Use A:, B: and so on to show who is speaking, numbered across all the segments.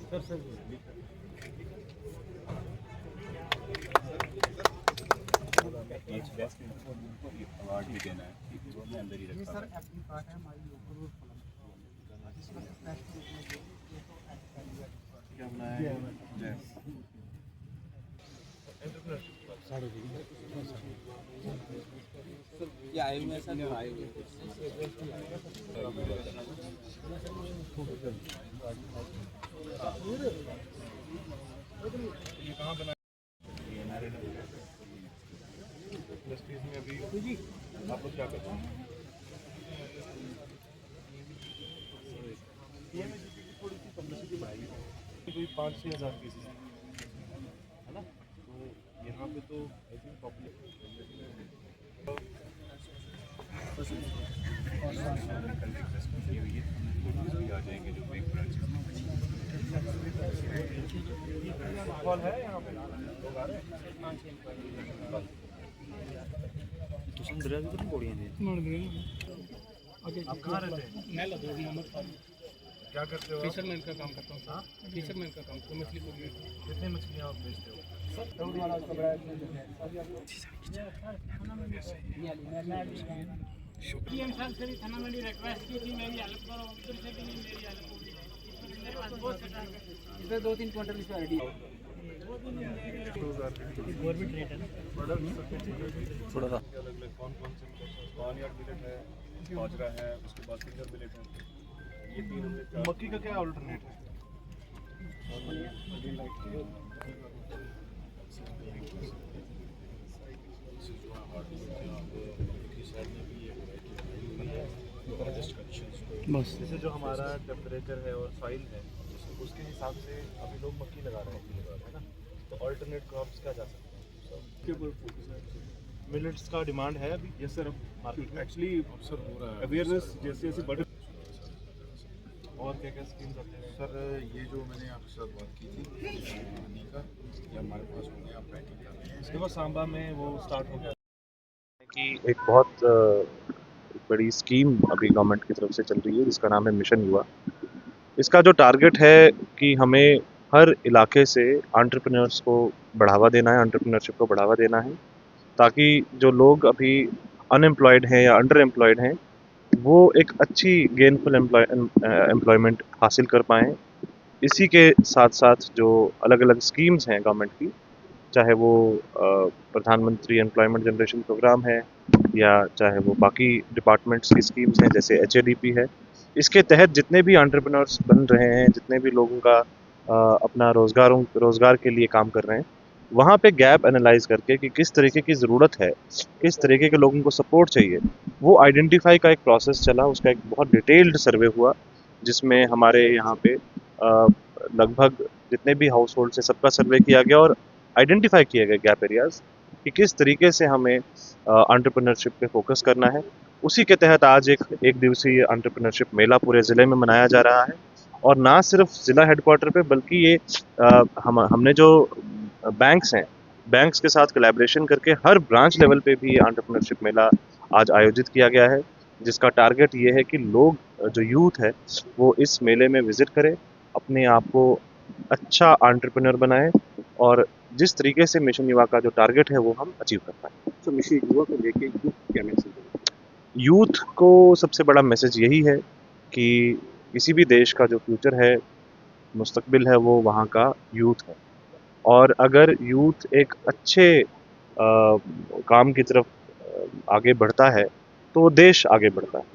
A: Sir sir
B: एक best award भी देना है, वो मैं अंदर ही रखता हूँ।
A: सर अपनी पार्ट है हमारी ऊपर क्या बनाया है ये आए हुए सर आए हुए ये कहाँ बना इंडस्ट्रीज में अभी आप लोग क्या करते हैं? थोड़ी सी पब्लिसिटी बढ़ाई कोई 5-6 हज़ार केसेस है ना, तो यहाँ पे तो आई थिंक पब्लिक
B: आ जाएंगे जो बैंक ब्रांचेस
A: कॉल है यहाँ पे लोग आ रहे हैं
B: तुम दरिया की कितनी पौड़ियाँ हैं?
A: आप कहाँ रहते हैं?
C: मैं लदौर मोहम्मद खान
A: क्या करते हो?
C: फिशरमैन का काम करता हूँ। फिशरमैन का काम तो मछली पकड़ने का।
A: कितनी मछलियाँ आप बेचते हो?
C: थाना मंडी रिक्वेस्ट की थी, मेरी हेल्प करो, उधर से भी नहीं मेरी हेल्प होगी। मेरे पास बहुत इधर 2-3 क्विंटल इसमें रेडी गवर्नमेंट रेट है ना
B: थोड़ा सा
A: अलग अलग कौन कौन से बानियाड मिलेट है, बाजरा है, उसके बाद फिंगर मिलेट है, ये तीन हमने। मक्की का क्या अल्टरनेट है?
C: बस
A: जैसे जो हमारा टेम्परेचर है और सॉइल है उसके हिसाब से अभी लोग मक्की लगा रहे हैं ना, तो अल्टरनेट क्रॉप्स क्या जा सकते हैं? मिलेट्स का डिमांड है अभी? Yes sir, market actually sir हो रहा है अवेयरनेस जैसे जैसे बढ़। और क्या क्या स्कीम्स आते हैं
D: सर? ये जो मैंने आपके साथ बात की थी हनी का, ये हमारे पास हो गया, आप पैकिंग कर रहे हैं।
A: इसके बाद सांबा में वो स्टार्ट हो गया
E: कि एक बहुत बड़ी स्कीम अभी गवर्नमेंट की तरफ से चल रही है जिसका नाम है मिशन युवा। इसका जो टारगेट है कि हमें हर इलाके से एंटरप्रेन्योर्स को बढ़ावा देना है, एंटरप्रेन्योरशिप को बढ़ावा देना है, ताकि जो लोग अभी अनएम्प्लॉयड हैं या अंडर एम्प्लॉयड हैं वो एक अच्छी गेनफुल एम्प्लॉयमेंट हासिल कर पाएँ। इसी के साथ साथ जो अलग अलग स्कीम्स हैं गवर्नमेंट की, चाहे वो प्रधानमंत्री एम्प्लॉयमेंट जनरेशन प्रोग्राम है या चाहे वो बाकी डिपार्टमेंट्स की स्कीम्स हैं जैसे HADP है, इसके तहत जितने भी एंटरप्रेन्योर्स बन रहे हैं, जितने भी लोगों का अपना रोज़गार के लिए काम कर रहे हैं, वहाँ पे गैप एनालाइज करके कि किस तरीके की ज़रूरत है, किस तरीके के लोगों को सपोर्ट चाहिए, वो आइडेंटिफाई का एक प्रोसेस चला। उसका एक बहुत डिटेल्ड सर्वे हुआ जिसमें हमारे यहाँ पे लगभग जितने भी हाउस होल्ड से सबका सर्वे किया गया और आइडेंटिफाई किए गए गैप एरियाज़ कि किस तरीके से हमें एंटरप्रेन्योरशिप पे फोकस करना है। उसी के तहत आज एक दिवसीय एंटरप्रेन्योरशिप मेला पूरे ज़िले में मनाया जा रहा है और ना सिर्फ ज़िला हेडक्वार्टर पे बल्कि ये हमने जो बैंक्स हैं, बैंक्स के साथ कोलैबोरेशन करके हर ब्रांच लेवल पे भी ये एंटरप्रेन्योरशिप मेला आज आयोजित किया गया है, जिसका टारगेट ये है कि लोग जो यूथ है वो इस मेले में विज़िट करें, अपने आप को अच्छा एंटरप्रेन्योर बनाएं और जिस तरीके से मिशन युवा का जो टारगेट है वो हम अचीव कर पाएँ।
B: तो मिशन युवा को लेके यूथ क्या मैसेज है?
E: यूथ को सबसे बड़ा मैसेज यही है कि किसी भी देश का जो फ्यूचर है, मुस्तकबिल है, वो वहाँ का यूथ है और अगर यूथ एक अच्छे काम की तरफ आगे बढ़ता है तो देश आगे बढ़ता है।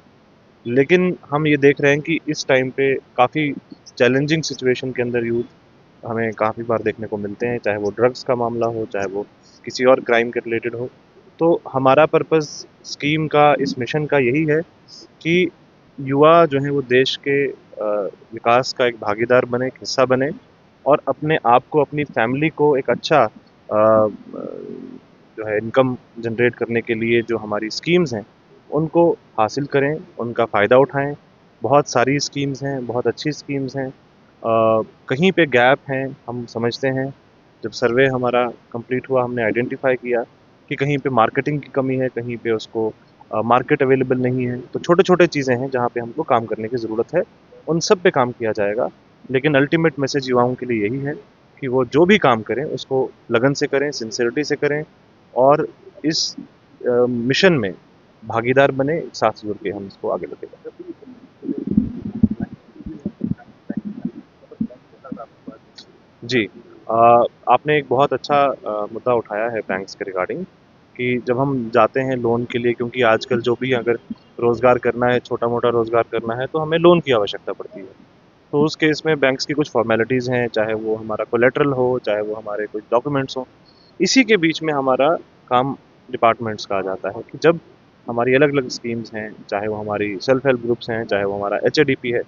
E: लेकिन हम ये देख रहे हैं कि इस टाइम पे काफ़ी चैलेंजिंग सिचुएशन के अंदर यूथ हमें काफ़ी बार देखने को मिलते हैं, चाहे वो ड्रग्स का मामला हो, चाहे वो किसी और क्राइम के रिलेटेड हो। तो हमारा पर्पज़ स्कीम का, इस मिशन का यही है कि युवा जो हैं वो देश के विकास का एक भागीदार बने, एक हिस्सा बने और अपने आप को, अपनी फैमिली को एक अच्छा जो है इनकम जनरेट करने के लिए जो हमारी स्कीम्स हैं उनको हासिल करें, उनका फ़ायदा उठाएं। बहुत सारी स्कीम्स हैं, बहुत अच्छी स्कीम्स हैं, कहीं पे गैप हैं हम समझते हैं। जब सर्वे हमारा कंप्लीट हुआ हमने आइडेंटिफाई किया कि कहीं पे मार्केटिंग की कमी है, कहीं पे उसको मार्केट अवेलेबल नहीं है, तो छोटे छोटे चीज़ें हैं जहाँ पे हमको काम करने की ज़रूरत है, उन सब पे काम किया जाएगा। लेकिन अल्टीमेट मैसेज युवाओं के लिए यही है कि वो जो भी काम करें उसको लगन से करें, सिंसियरिटी से करें और इस मिशन में भागीदार बने, साथ जुड़ के हम इसको आगे बढ़ेंगे। जी, आपने एक बहुत अच्छा मुद्दा उठाया है बैंक्स के रिगार्डिंग कि जब हम जाते हैं लोन के लिए, क्योंकि आजकल जो भी अगर रोज़गार करना है, छोटा मोटा रोज़गार करना है, तो हमें लोन की आवश्यकता पड़ती है। तो उस केस में बैंक्स की कुछ फॉर्मेलिटीज़ हैं, चाहे वो हमारा कोलेटरल हो, चाहे वो हमारे कुछ डॉक्यूमेंट्स हों। इसी के बीच में हमारा काम डिपार्टमेंट्स का आ जाता है कि जब हमारी अलग अलग स्कीम्स हैं, चाहे वो हमारी सेल्फ हेल्प ग्रुप्स हैं, चाहे वो हमारा HADP है,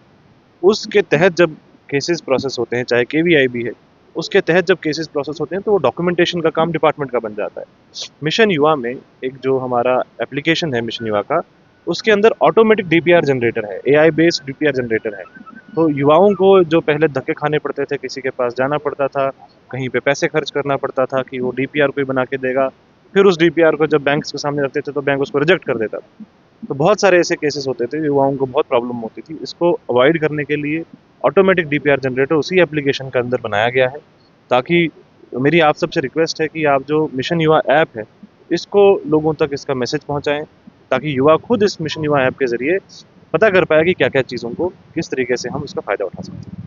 E: उसके तहत जब केसेस प्रोसेस होते हैं, चाहे KVI भी है, उसके तहत जब केसेस प्रोसेस होते हैं तो वो डॉक्यूमेंटेशन का काम डिपार्टमेंट का बन जाता है। मिशन युवा में एक जो हमारा एप्लीकेशन है मिशन युवा का, उसके अंदर ऑटोमेटिक DPR जनरेटर है, AI बेस्ड DPR जनरेटर है। तो युवाओं को जो पहले धक्के खाने पड़ते थे, किसी के पास जाना पड़ता था, कहीं पे पैसे खर्च करना पड़ता था कि वो DPR कोई बना के देगा, फिर उस DPR को जब बैंक्स के सामने रखते थे तो बैंक उसको रिजेक्ट कर देता था। तो बहुत सारे ऐसे केसेस होते थे, युवाओं को बहुत प्रॉब्लम होती थी। इसको अवॉइड करने के लिए ऑटोमेटिक DPR जनरेटर उसी एप्लीकेशन के अंदर बनाया गया है, ताकि मेरी आप सबसे रिक्वेस्ट है कि आप जो मिशन युवा ऐप है, इसको लोगों तक इसका मैसेज पहुंचाएं, ताकि युवा खुद इस मिशन युवा ऐप के ज़रिए पता कर पाए कि क्या क्या चीज़ों को किस तरीके से हम इसका फ़ायदा उठा सकते हैं।